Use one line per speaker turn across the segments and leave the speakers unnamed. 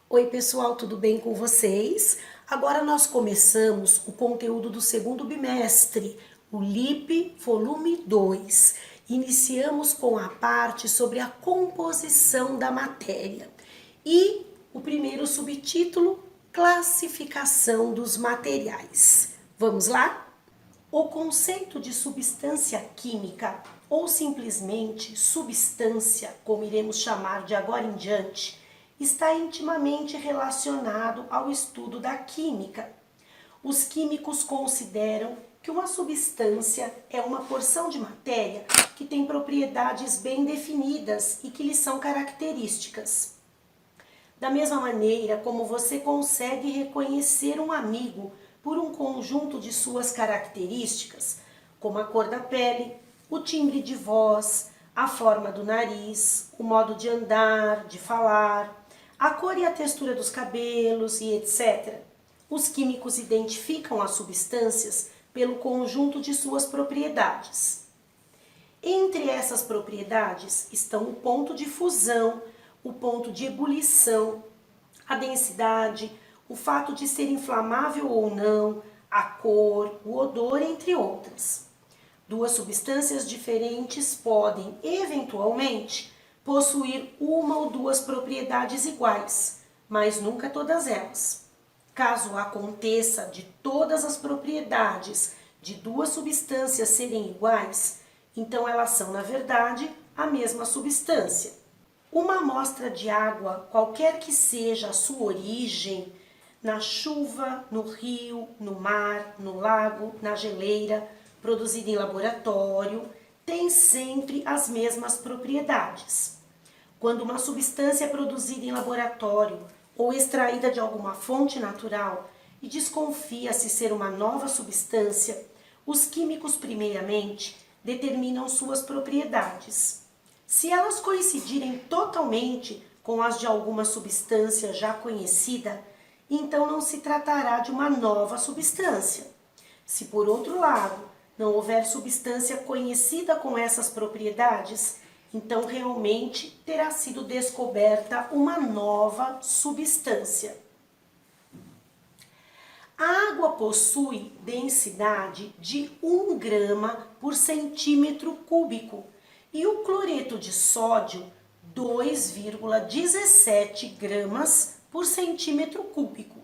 Oi pessoal, tudo bem com vocês? Agora nós começamos o conteúdo do segundo bimestre, o LIP volume 2. Iniciamos com a parte sobre a composição da matéria e o primeiro subtítulo, classificação dos materiais. Vamos lá? O conceito de substância química, ou simplesmente substância, como iremos chamar de agora em diante, está intimamente relacionado ao estudo da química. Os químicos consideram que uma substância é uma porção de matéria que tem propriedades bem definidas e que lhes são características. Da mesma maneira como você consegue reconhecer um amigo por um conjunto de suas características, como a cor da pele, o timbre de voz, a forma do nariz, o modo de andar, de falar, a cor e a textura dos cabelos e etc. Os químicos identificam as substâncias pelo conjunto de suas propriedades. Entre essas propriedades estão o ponto de fusão, o ponto de ebulição, a densidade, o fato de ser inflamável ou não, a cor, o odor, entre outras. Duas substâncias diferentes podem, eventualmente, possuir uma ou duas propriedades iguais, mas nunca todas elas. Caso aconteça de todas as propriedades de duas substâncias serem iguais, então elas são, na verdade, a mesma substância. Uma amostra de água, qualquer que seja a sua origem, na chuva, no rio, no mar, no lago, na geleira, produzida em laboratório, tem sempre as mesmas propriedades. Quando uma substância é produzida em laboratório ou extraída de alguma fonte natural e desconfia-se ser uma nova substância, os químicos primeiramente determinam suas propriedades. Se elas coincidirem totalmente com as de alguma substância já conhecida, então não se tratará de uma nova substância. Se, por outro lado, não houver substância conhecida com essas propriedades, então realmente terá sido descoberta uma nova substância. A água possui densidade de 1 grama por centímetro cúbico e o cloreto de sódio 2,17 gramas por centímetro cúbico.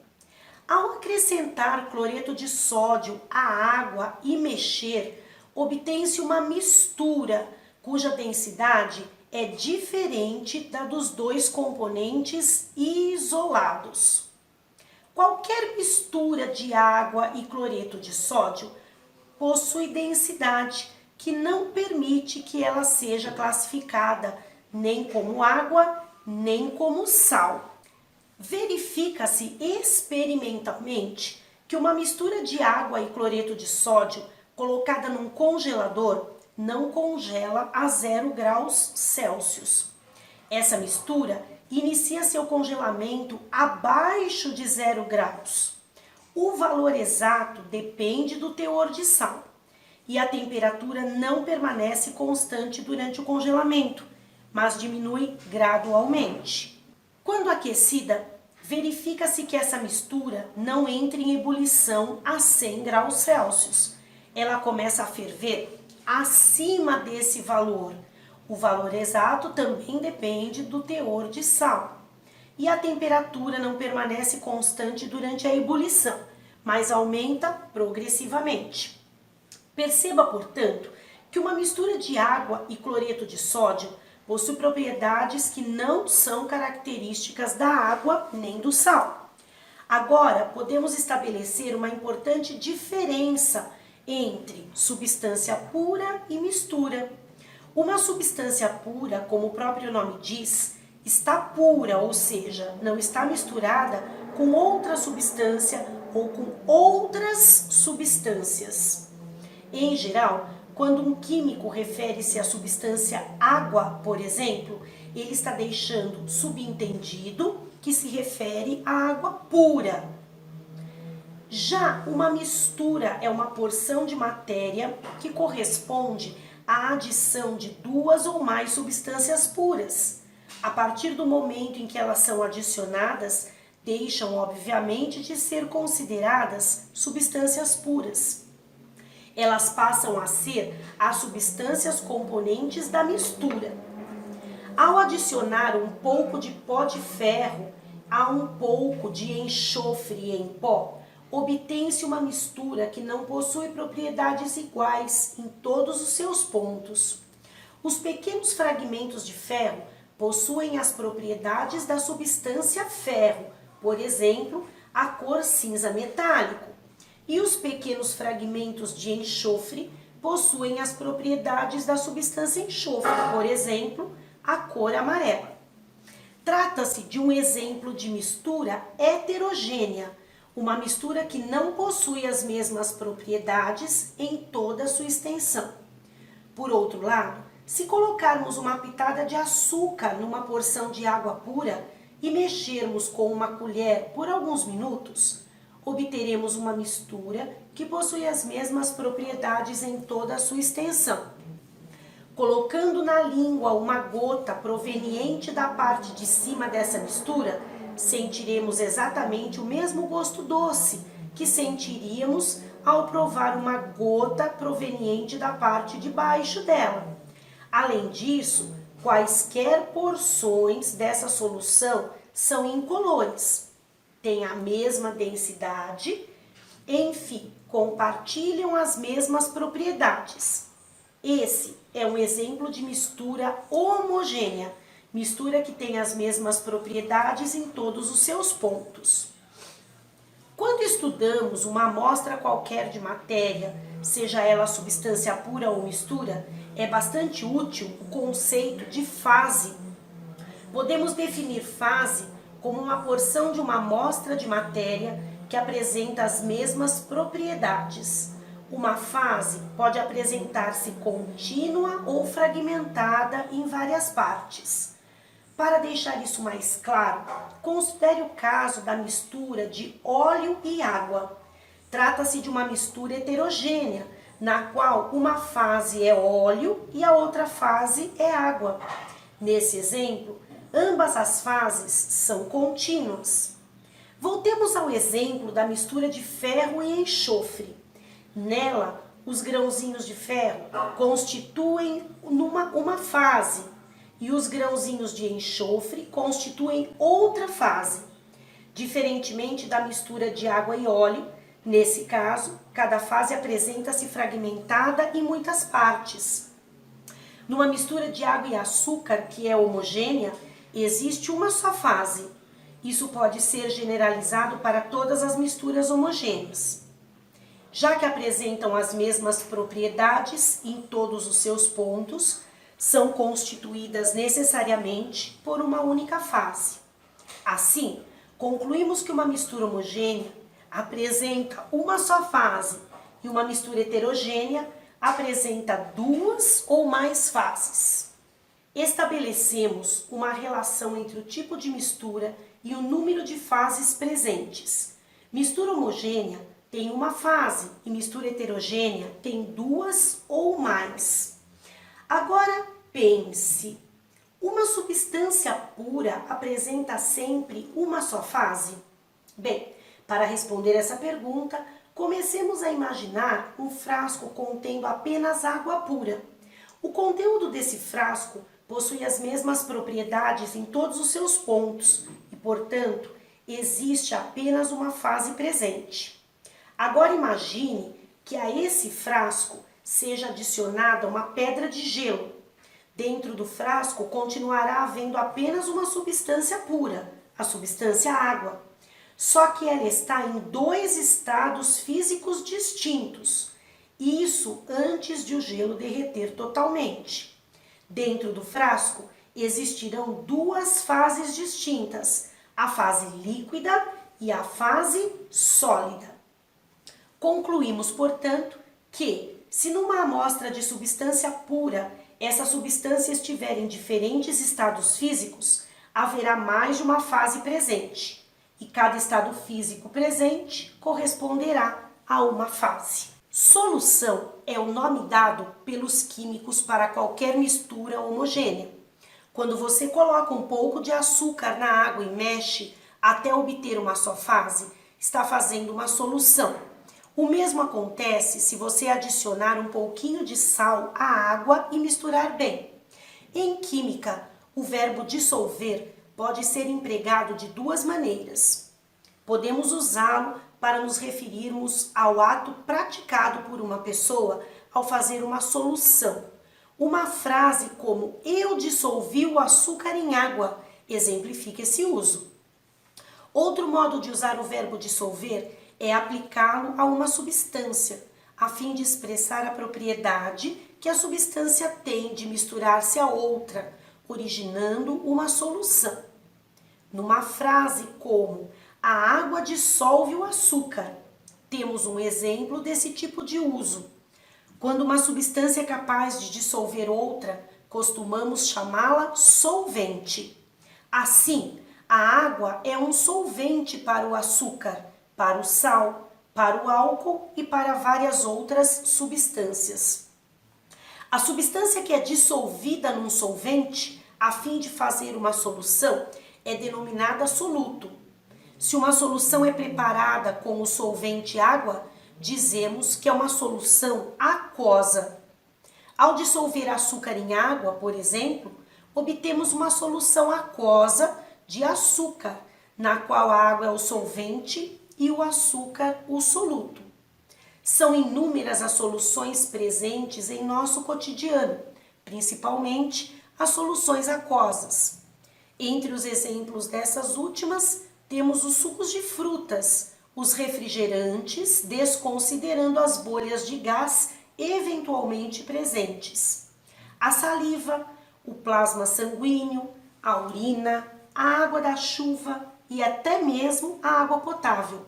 Ao acrescentar cloreto de sódio à água e mexer, obtém-se uma mistura cuja densidade é diferente da dos dois componentes isolados. Qualquer mistura de água e cloreto de sódio possui densidade que não permite que ela seja classificada nem como água, nem como sal. Verifica-se experimentalmente que uma mistura de água e cloreto de sódio colocada num congelador não congela a 0 graus Celsius. Essa mistura inicia seu congelamento abaixo de 0 graus. O valor exato depende do teor de sal e a temperatura não permanece constante durante o congelamento, mas diminui gradualmente. Quando aquecida, verifica-se que essa mistura não entra em ebulição a 100 graus Celsius. Ela começa a ferver acima desse valor. O valor exato também depende do teor de sal. E a temperatura não permanece constante durante a ebulição, mas aumenta progressivamente. Perceba, portanto, que uma mistura de água e cloreto de sódio possui propriedades que não são características da água nem do sal. Agora, podemos estabelecer uma importante diferença entre substância pura e mistura. Uma substância pura, como o próprio nome diz, está pura, ou seja, não está misturada com outra substância ou com outras substâncias. Em geral, quando um químico refere-se à substância água, por exemplo, ele está deixando subentendido que se refere à água pura. Já uma mistura é uma porção de matéria que corresponde à adição de duas ou mais substâncias puras. A partir do momento em que elas são adicionadas, deixam obviamente de ser consideradas substâncias puras. Elas passam a ser as substâncias componentes da mistura. Ao adicionar um pouco de pó de ferro a um pouco de enxofre em pó, obtém-se uma mistura que não possui propriedades iguais em todos os seus pontos. Os pequenos fragmentos de ferro possuem as propriedades da substância ferro, por exemplo, a cor cinza metálico. E os pequenos fragmentos de enxofre possuem as propriedades da substância enxofre, por exemplo, a cor amarela. Trata-se de um exemplo de mistura heterogênea, uma mistura que não possui as mesmas propriedades em toda a sua extensão. Por outro lado, se colocarmos uma pitada de açúcar numa porção de água pura e mexermos com uma colher por alguns minutos, obteremos uma mistura que possui as mesmas propriedades em toda a sua extensão. Colocando na língua uma gota proveniente da parte de cima dessa mistura, sentiremos exatamente o mesmo gosto doce que sentiríamos ao provar uma gota proveniente da parte de baixo dela. Além disso, quaisquer porções dessa solução são incolores, têm a mesma densidade, enfim, compartilham as mesmas propriedades. Esse é um exemplo de mistura homogênea, mistura que tem as mesmas propriedades em todos os seus pontos. Quando estudamos uma amostra qualquer de matéria, seja ela substância pura ou mistura, é bastante útil o conceito de fase. Podemos definir fase como uma porção de uma amostra de matéria que apresenta as mesmas propriedades. Uma fase pode apresentar-se contínua ou fragmentada em várias partes. Para deixar isso mais claro, considere o caso da mistura de óleo e água. Trata-se de uma mistura heterogênea, na qual uma fase é óleo e a outra fase é água. Nesse exemplo, ambas as fases são contínuas. Voltemos ao exemplo da mistura de ferro e enxofre. Nela, os grãozinhos de ferro constituem uma fase e os grãozinhos de enxofre constituem outra fase. Diferentemente da mistura de água e óleo, nesse caso, cada fase apresenta-se fragmentada em muitas partes. Numa mistura de água e açúcar, que é homogênea, existe uma só fase. Isso pode ser generalizado para todas as misturas homogêneas. Já que apresentam as mesmas propriedades em todos os seus pontos, são constituídas necessariamente por uma única fase. Assim, concluímos que uma mistura homogênea apresenta uma só fase e uma mistura heterogênea apresenta duas ou mais fases. Estabelecemos uma relação entre o tipo de mistura e o número de fases presentes. Mistura homogênea tem uma fase e mistura heterogênea tem duas ou mais. Agora pense, uma substância pura apresenta sempre uma só fase? Bem, para responder essa pergunta, comecemos a imaginar um frasco contendo apenas água pura. O conteúdo desse frasco possui as mesmas propriedades em todos os seus pontos e, portanto, existe apenas uma fase presente. Agora imagine que a esse frasco seja adicionada uma pedra de gelo. Dentro do frasco continuará havendo apenas uma substância pura, a substância água. Só que ela está em dois estados físicos distintos. Isso antes de o gelo derreter totalmente. Dentro do frasco existirão duas fases distintas, a fase líquida e a fase sólida. Concluímos, portanto, que, se numa amostra de substância pura, essa substância estiver em diferentes estados físicos, haverá mais de uma fase presente, e cada estado físico presente corresponderá a uma fase. Solução é o nome dado pelos químicos para qualquer mistura homogênea. Quando você coloca um pouco de açúcar na água e mexe até obter uma só fase, está fazendo uma solução. O mesmo acontece se você adicionar um pouquinho de sal à água e misturar bem. Em química, o verbo dissolver pode ser empregado de duas maneiras. Podemos usá-lo para nos referirmos ao ato praticado por uma pessoa ao fazer uma solução. Uma frase como "eu dissolvi o açúcar em água" exemplifica esse uso. Outro modo de usar o verbo dissolver é aplicá-lo a uma substância, a fim de expressar a propriedade que a substância tem de misturar-se a outra, originando uma solução. Numa frase como "a água dissolve o açúcar", temos um exemplo desse tipo de uso. Quando uma substância é capaz de dissolver outra, costumamos chamá-la solvente. Assim, a água é um solvente para o açúcar, para o sal, para o álcool e para várias outras substâncias. A substância que é dissolvida num solvente, a fim de fazer uma solução, é denominada soluto. Se uma solução é preparada com o solvente água, dizemos que é uma solução aquosa. Ao dissolver açúcar em água, por exemplo, obtemos uma solução aquosa de açúcar, na qual a água é o solvente e o açúcar o soluto. São inúmeras as soluções presentes em nosso cotidiano, principalmente as soluções aquosas. Entre os exemplos dessas últimas, temos os sucos de frutas, os refrigerantes, desconsiderando as bolhas de gás eventualmente presentes, a saliva, o plasma sanguíneo, a urina, a água da chuva e até mesmo a água potável.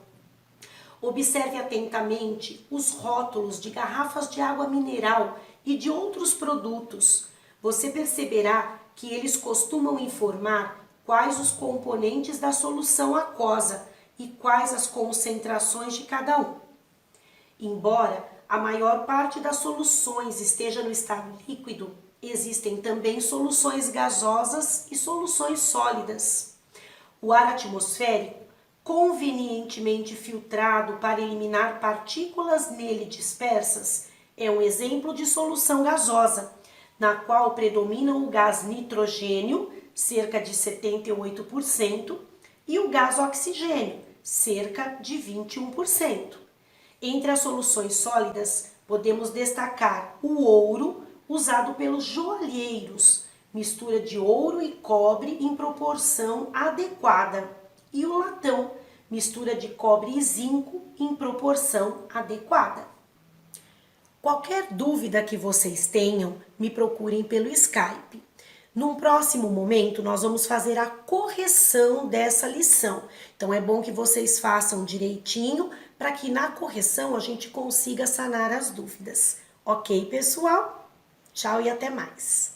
Observe atentamente os rótulos de garrafas de água mineral e de outros produtos. Você perceberá que eles costumam informar quais os componentes da solução aquosa e quais as concentrações de cada um. Embora a maior parte das soluções esteja no estado líquido, existem também soluções gasosas e soluções sólidas. O ar atmosférico, convenientemente filtrado para eliminar partículas nele dispersas, é um exemplo de solução gasosa, na qual predominam o gás nitrogênio, cerca de 78%, e o gás oxigênio, cerca de 21%. Entre as soluções sólidas, podemos destacar o ouro, usado pelos joalheiros, mistura de ouro e cobre em proporção adequada, e o latão, mistura de cobre e zinco em proporção adequada. Qualquer dúvida que vocês tenham, me procurem pelo Skype. Num próximo momento, nós vamos fazer a correção dessa lição. Então, é bom que vocês façam direitinho para que na correção a gente consiga sanar as dúvidas. Ok, pessoal? Tchau e até mais!